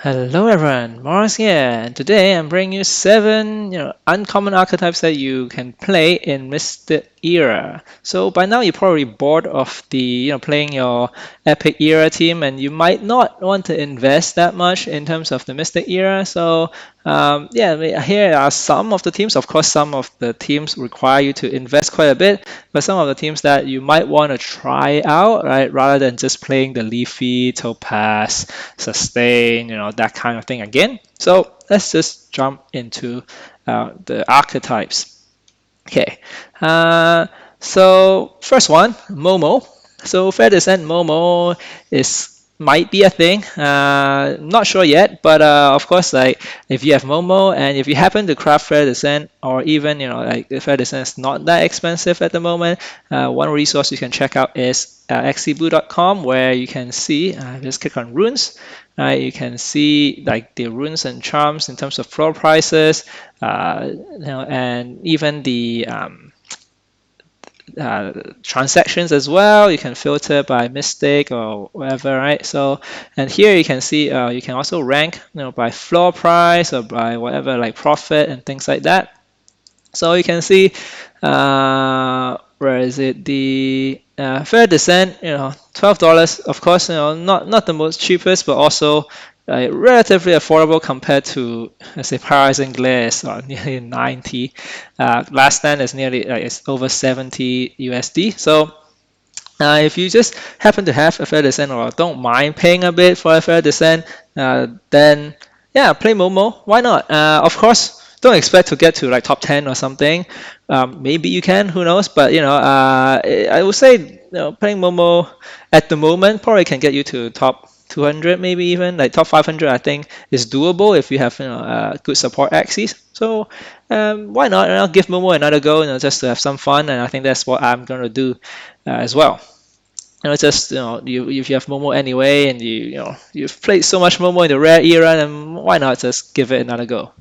Hello everyone, Maurice here, and today I'm bringing you seven, uncommon archetypes that you can play in Mystic Era. So by now you're probably bored of playing your Epic Era team, and you might not want to invest that much in terms of the Mystic Era. So yeah, here are some of the teams. Of course, some of the teams require you to invest quite a bit, but some of the teams that you might want to try out, right, rather than just playing the Leafy, Topaz, Sustain, that kind of thing again. So let's just jump into the archetypes. Okay, so first one, Momo. So Fair Descent Momo is might be a thing. Not sure yet, but of course, like if you have Momo and if you happen to craft Fair Descent, or even like the Fair Descent is not that expensive at the moment, one resource you can check out is axieblue.com, where you can see. Just click on runes. You can see like the runes and charms in terms of floor prices, and even the transactions as well. You can filter by mistake or whatever, right? So, and here you can see you can also rank, by floor price or by whatever like profit and things like that. So you can see, where is it? The Fair Descent, $12. Of course, not the most cheapest, but also relatively affordable compared to, let's say, Paradise Glass, or nearly 90. Last Stand is nearly it's over 70 USD. So if you just happen to have a Fair Descent or don't mind paying a bit for a Fair Descent, then yeah, play Momo. Why not? Of course, don't expect to get to like top 10 or something. Maybe you can, who knows? But I would say playing Momo at the moment probably can get you to top 200, maybe even like top 500. I think is doable if you have good support axes. So why not? And I'll give Momo another go, just to have some fun. And I think that's what I'm gonna do as well. Just if you have Momo anyway, and you've played so much Momo in the rare era, then why not just give it another go?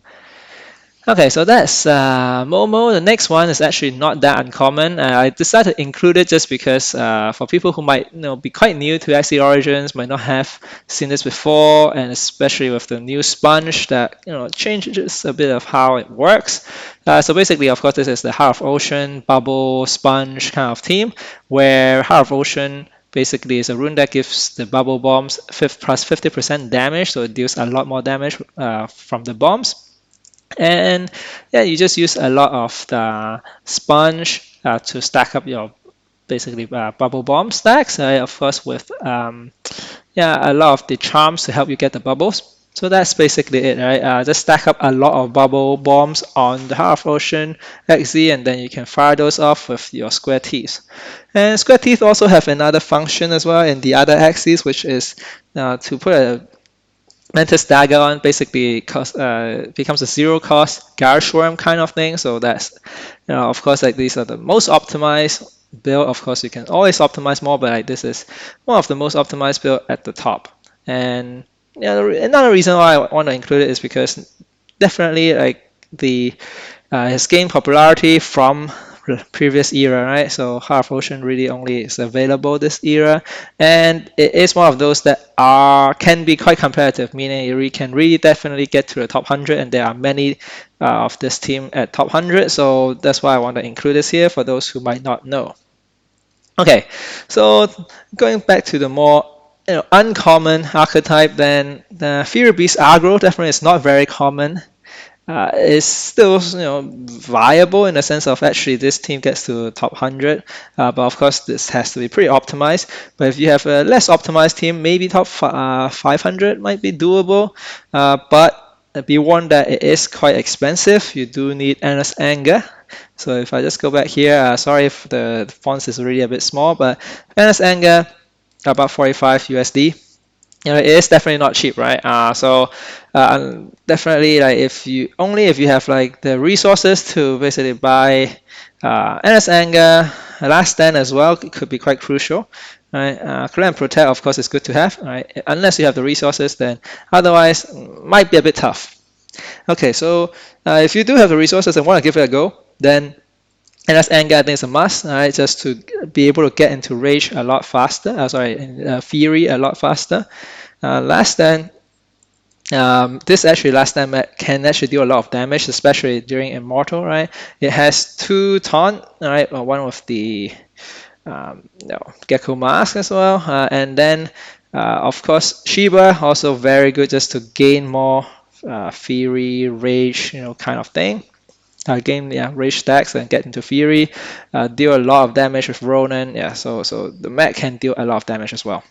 Okay, so that's Momo. The next one is actually not that uncommon. I decided to include it just because for people who might be quite new to Axie Origins, might not have seen this before, and especially with the new sponge that changes a bit of how it works. So basically, of course, this is the Heart of Ocean bubble sponge kind of team, where Heart of Ocean basically is a rune that gives the bubble bombs 50% damage, so it deals a lot more damage from the bombs. And yeah, you just use a lot of the sponge to stack up your basically bubble bomb stacks, of course, with yeah, a lot of the charms to help you get the bubbles. So that's basically it, right? Just stack up a lot of bubble bombs on the Heart of Ocean XZ, and then you can fire those off with your square teeth. And square teeth also have another function as well in the other axes, which is to put a Mantis Dagger on, basically becomes a zero cost Garshworm kind of thing. So that's, of course, like these are the most optimized build. Of course, you can always optimize more, but like this is one of the most optimized build at the top. And another reason why I want to include it is because definitely like the has gained popularity from previous era, right? So Heart of Ocean really only is available this era, and it is one of those that can be quite competitive, meaning it can really definitely get to the top 100, and there are many of this team at top 100. So that's why I want to include this here for those who might not know. Okay, so going back to the more uncommon archetype, then the Fury Beast aggro definitely is not very common. Is still viable in the sense of actually this team gets to top 100, but of course this has to be pretty optimized. But if you have a less optimized team, maybe top 500 might be doable, but be warned that it is quite expensive. You do need endless anger. So if I just go back here, sorry if the font is already a bit small, but endless anger about 45 USD. It is definitely not cheap, right? Definitely, like if you have like the resources to basically buy NS Anger, Last Stand as well, it could be quite crucial, right? Clear and Protect, of course, is good to have, right? Unless you have the resources, then otherwise might be a bit tough. Okay, so if you do have the resources and want to give it a go, then NS Anger I think is a must, right? Just to be able to get into Rage a lot faster. Fury a lot faster. Last Stand This actually last time can actually do a lot of damage, especially during Immortal, right? It has 2 taunt, right? One with the Gecko Mask as well, and then of course Shiba also very good just to gain more Fury, Rage, kind of thing. Gain Rage stacks and get into Fury, deal a lot of damage with Ronan. Yeah, so the mech can deal a lot of damage as well.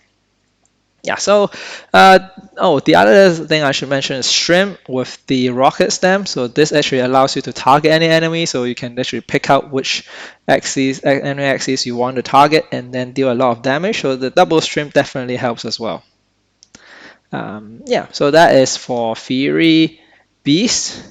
Yeah, so the other thing I should mention is Shrimp with the rocket stem. So this actually allows you to target any enemy, so you can actually pick out which enemy axes you want to target and then deal a lot of damage. So the double Shrimp definitely helps as well. Yeah, so that is for Fury Beast.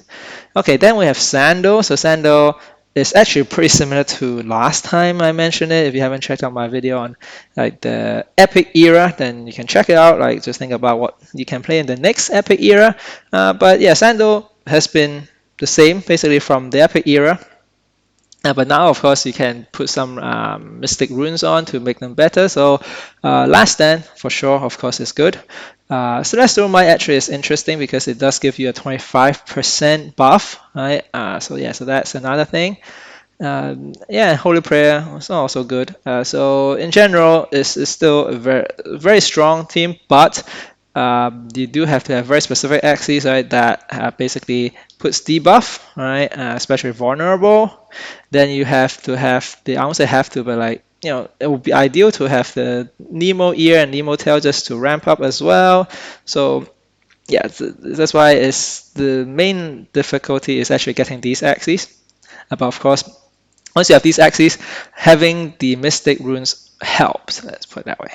Okay, then we have Sandal. So Sandal is actually pretty similar to last time I mentioned it. If you haven't checked out my video on like the Epic era, then you can check it out. Like just think about what you can play in the next Epic era. But yeah, Sandal has been the same basically from the Epic era. But now, of course, you can put some Mystic Runes on to make them better. So Last Stand, for sure, of course, is good. Celestial Might actually is interesting because it does give you a 25% buff, right? So that's another thing. Yeah, Holy Prayer is also good. So in general, it's still a very strong team, but you do have to have very specific axes, right? That basically puts debuff, right? Especially vulnerable. Then you have to have I won't say have to, but like it would be ideal to have the Nemo ear and Nemo tail just to ramp up as well. So yeah, that's why it's the main difficulty is actually getting these axes. But of course, once you have these axes, having the Mystic Runes helps. Let's put it that way.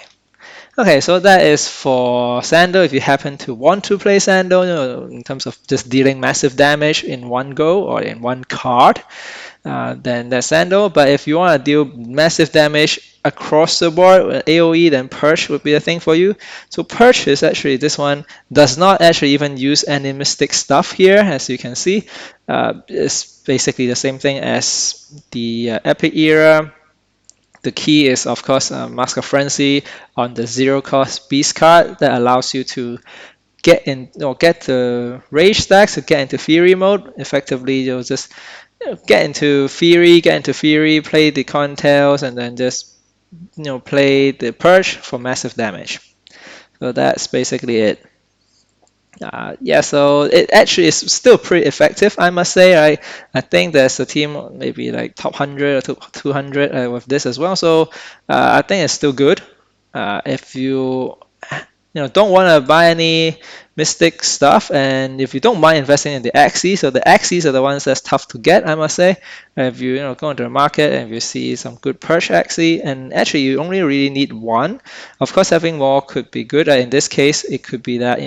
Okay, so that is for Sandal. If you happen to want to play Sandal, in terms of just dealing massive damage in one go or in one card, then that's Sandal. But if you want to deal massive damage across the board with AoE, then Perch would be the thing for you. So Perch is actually, this one does not actually even use any mystic stuff here, as you can see. It's basically the same thing as the Epic era. The key is, of course, Mask of Frenzy on the zero cost beast card that allows you to get the rage stacks to get into Fury mode. Effectively, you'll just get into Fury, play the Cointails, and then just play the Purge for massive damage. So that's basically it. Yeah, so it actually is still pretty effective, I must say. I think there's a team maybe like top 100 or top 200 with this as well. So I think it's still good. If don't want to buy any mystic stuff, and if you don't mind investing in the Axes, so the Axes are the ones that's tough to get, I must say. If you go into the market and if you see some good Perch Axie, and actually you only really need one. Of course, having more could be good. In this case, it could be that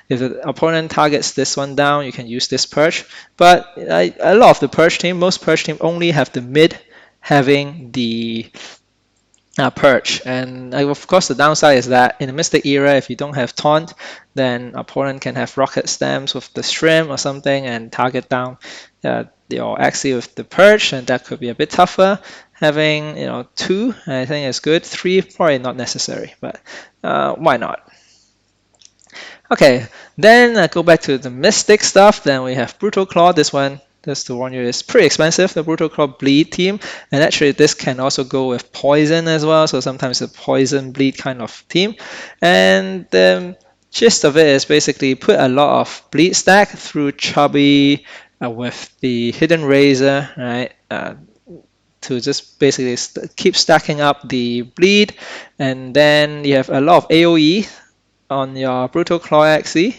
if the opponent targets this one down, you can use this Perch. But a lot of the Perch team, most Perch team only have the mid having the Perch. And of course, the downside is that in the Mystic era, if you don't have Taunt, then opponent can have Rocket Stamps with the Shrimp or something and target down your Axie with the Perch, and that could be a bit tougher. Having 2, I think is good. 3, probably not necessary, but why not? Okay, then go back to the Mystic stuff. Then we have Brutal Claw. This one, just to warn you, is pretty expensive, the Brutal Claw Bleed team. And actually, this can also go with Poison as well. So sometimes a Poison Bleed kind of team. And the gist of it is basically put a lot of Bleed stack through Chubby with the Hidden Razor, right? To just basically keep stacking up the bleed, and then you have a lot of AoE on your Brutal Claw Axie.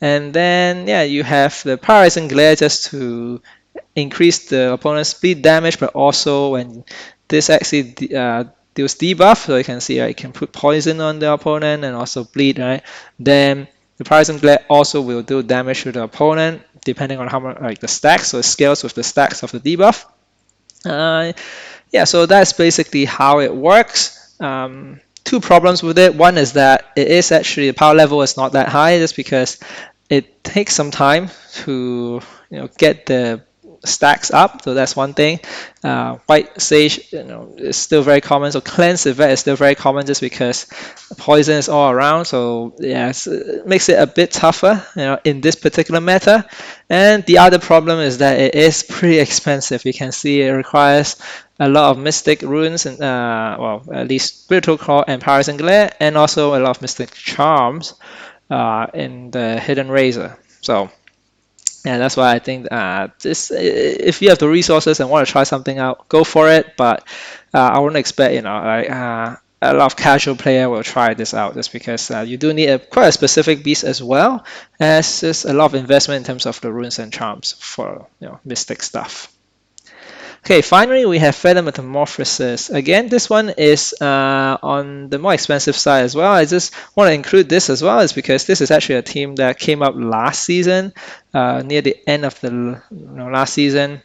And then, yeah, you have the Paralyzing Glare just to increase the opponent's speed damage, but also when this Axie deals debuff, so you can see you can put poison on the opponent and also bleed, right? Then the Paralyzing Glare also will do damage to the opponent depending on how much, like the stacks, so it scales with the stacks of the debuff. Yeah, so that's basically how it works. Two problems with it. One is that it is actually the power level is not that high, just because it takes some time to get the stacks up. So that's one thing. White Sage, is still very common. So Cleanse Event is still very common just because poison is all around. So yeah, it makes it a bit tougher, in this particular meta. And the other problem is that it is pretty expensive. You can see it requires a lot of Mystic runes, and well, at least Spiritual Claw and Paralyzing Glare, and also a lot of Mystic Charms in the Hidden Razor. So yeah, that's why I think this, if you have the resources and want to try something out, go for it. But I wouldn't expect, like a lot of casual player will try this out just because you do need quite a specific beast as well as just a lot of investment in terms of the runes and charms for mystic stuff. Okay, finally we have Feather Metamorphosis. Again, this one is on the more expensive side as well. I just want to include this as well, is because this is actually a team that came up last season, near the end of the last season,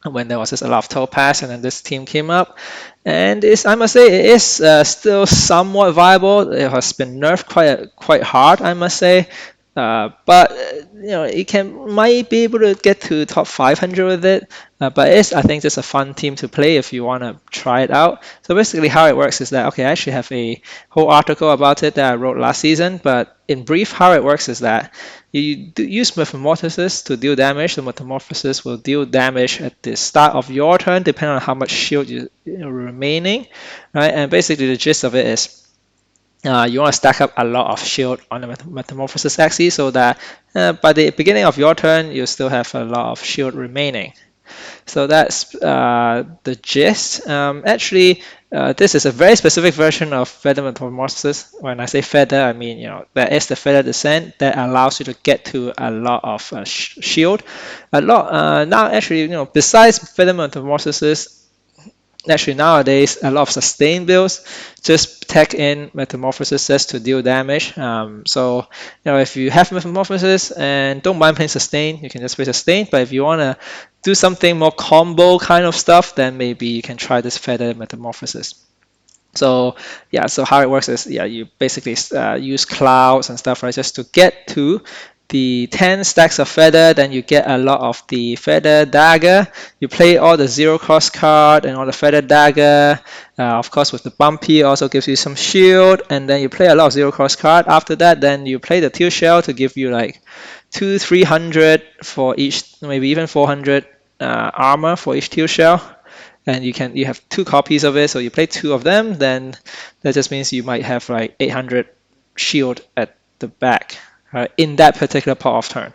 when there was just a lot of topaz, and then this team came up, and I must say it is still somewhat viable. It has been nerfed quite hard, I must say, but it might be able to get to top 500 with it. But it's, I think, just a fun team to play if you want to try it out. So basically how it works is that, okay, I actually have a whole article about it that I wrote last season, but in brief, how it works is that you use Metamorphosis to deal damage. The Metamorphosis will deal damage at the start of your turn, depending on how much shield you remaining, right? And basically the gist of it is you want to stack up a lot of shield on the Metamorphosis Axie so that by the beginning of your turn, you still have a lot of shield remaining. So that's the gist. Actually, this is a very specific version of Feather Metamorphosis. When I say feather, I mean, that is the feather descent that allows you to get to a lot of shield. A lot now, actually, besides Feather Metamorphosis, actually nowadays a lot of sustain builds just tag in Metamorphosis just to deal damage. So if you have Metamorphosis and don't mind playing sustain, you can just play sustain. But if you want to do something more combo kind of stuff, then maybe you can try this Feather Metamorphosis. So yeah, so how it works is, you basically use clouds and stuff, right, just to get to the 10 stacks of feather. Then you get a lot of the feather dagger. You play all the zero cost card and all the feather dagger. Of course, with the bumpy also gives you some shield, and then you play a lot of zero cost card. After that, then you play the teal shell to give you like 300 for each, maybe even 400 armor for each teal shell. And you have 2 copies of it, so you play 2 of them, then that just means you might have like 800 shield at the back, right, in that particular part of turn.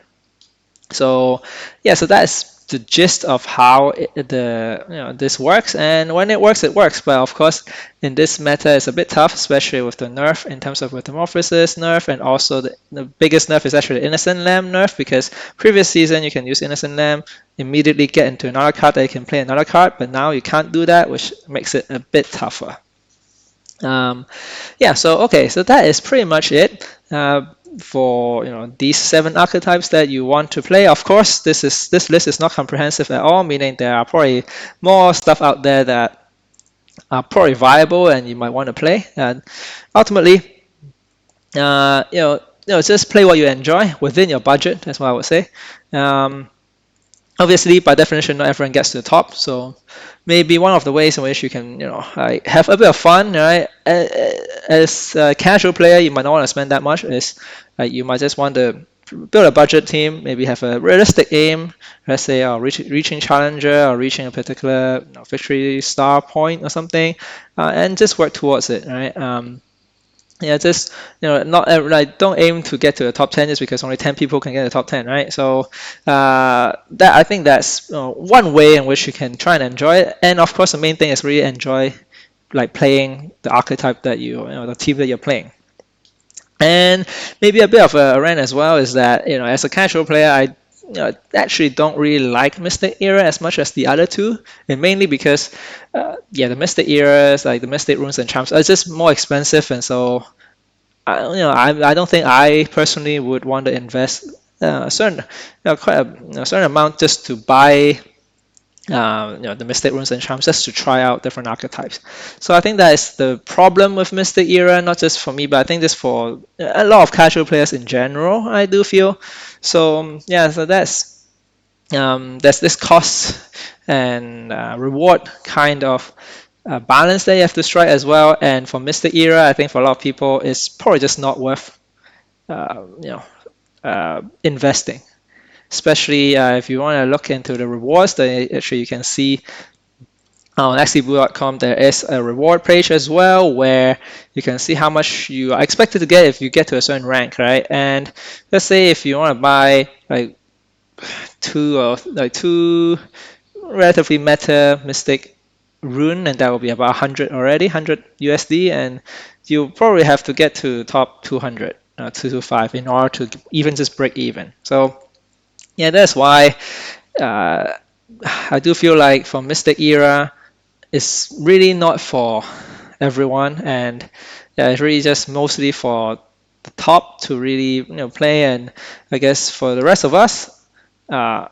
So yeah, so that's the gist of how this works. And when it works, but of course in this meta it's a bit tough, especially with the nerf in terms of Metamorphosis nerf, and also the biggest nerf is actually the Innocent Lamb nerf, because previous season you can use Innocent Lamb, immediately get into another card that you can play another card, but now you can't do that, which makes it a bit tougher. Yeah, so okay, so that is pretty much it for these 7 archetypes that you want to play. Of course, this list is not comprehensive at all, meaning there are probably more stuff out there that are probably viable and you might want to play. And ultimately, just play what you enjoy within your budget. That's what I would say. Obviously, by definition, not everyone gets to the top, so maybe one of the ways in which you can, like, have a bit of fun, right? As a casual player, you might not want to spend that much. Is you might just want to build a budget team, maybe have a realistic aim, let's say reaching challenger or reaching a particular victory star point or something, and just work towards it, right? Yeah, just not like, don't aim to get to the top 10 just because only 10 people can get the top 10, right? So that, I think that's one way in which you can try and enjoy it. And of course, the main thing is really enjoy like playing the archetype that the team that you're playing. And maybe a bit of a rant as well is that as a casual player, I actually don't really like Mystic Era as much as the other two, and mainly because the Mystic Eras, like the Mystic Runes and Charms, are just more expensive, and so I don't think I personally would want to invest a certain certain amount just to buy the Mystic Runes and Charms, just to try out different archetypes. So I think that is the problem with Mystic Era, not just for me, but I think this for a lot of casual players in general, I do feel. So yeah, so that's there's this cost and reward kind of balance that you have to strike as well. And for Mystic Era, I think for a lot of people, it's probably just not worth investing. Especially if you want to look into the rewards, then actually you can see on xeblue.com there is a reward page as well where you can see how much you are expected to get if you get to a certain rank, right? And let's say if you want to buy like two relatively meta mystic rune, and that will be about 100 already, 100 USD, and you probably have to get to top 200, 225 in order to even just break even. So yeah, that's why uh, I do feel like for Mystic Era, it's really not for everyone, and yeah, it's really just mostly for the top to really play. And I guess for the rest of us, uh,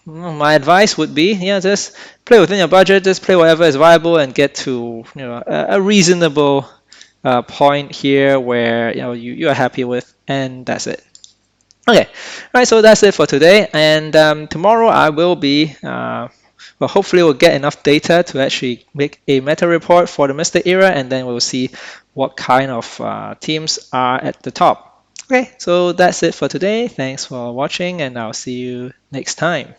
my advice would be, yeah, just play within your budget, just play whatever is viable and get to a reasonable point here where you are happy with, and that's it. Okay, all right, so that's it for today. And tomorrow I will be, well, hopefully we'll get enough data to actually make a meta report for the Mystic Era, and then we'll see what kind of teams are at the top. Okay, so that's it for today. Thanks for watching, and I'll see you next time.